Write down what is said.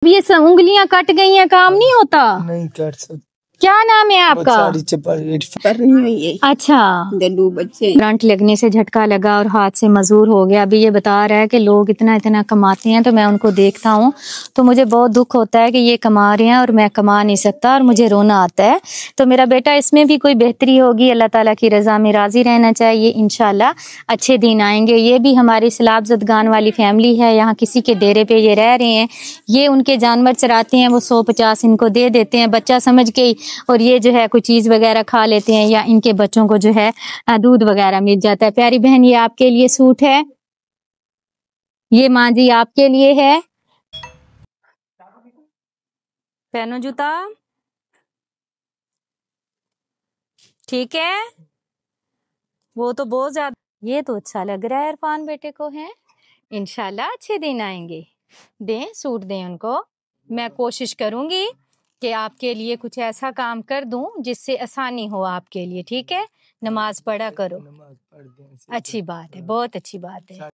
ये उंगलियां कट गई हैं, काम नहीं होता। नहीं कर सकते। क्या नाम है आपका? अच्छा, बच्चे करंट लगने से झटका लगा और हाथ से मजूर हो गया। अभी ये बता रहा है कि लोग इतना इतना कमाते हैं, तो मैं उनको देखता हूँ तो मुझे बहुत दुख होता है कि ये कमा रहे हैं और मैं कमा नहीं सकता और मुझे रोना आता है। तो मेरा बेटा, इसमें भी कोई बेहतरी होगी, अल्लाह ताला की रज़ा में राज़ी रहना चाहिए। इंशाल्लाह अच्छे दिन आएंगे। ये भी हमारी सलाब ज़दगान वाली फैमिली है, यहाँ किसी के डेरे पे ये रह रहे हैं। ये उनके जानवर चराते हैं, वो 150 इनको दे देते हैं बच्चा समझ के ही, और ये जो है कोई चीज़ वगैरह खा लेते हैं या इनके बच्चों को जो है दूध वगैरह मिल जाता है। प्यारी बहन, ये आपके लिए सूट है, ये माँ जी आपके लिए है। पहनो जूता, ठीक है। वो तो बहुत ज्यादा, ये तो अच्छा लग रहा है इरफान बेटे को है। इंशाल्लाह अच्छे दिन आएंगे। दें सूट दें उनको। मैं कोशिश करूंगी कि आपके लिए कुछ ऐसा काम कर दूं जिससे आसानी हो आपके लिए, ठीक है। नमाज पढ़ा करो, अच्छी बात है, बहुत अच्छी बात है।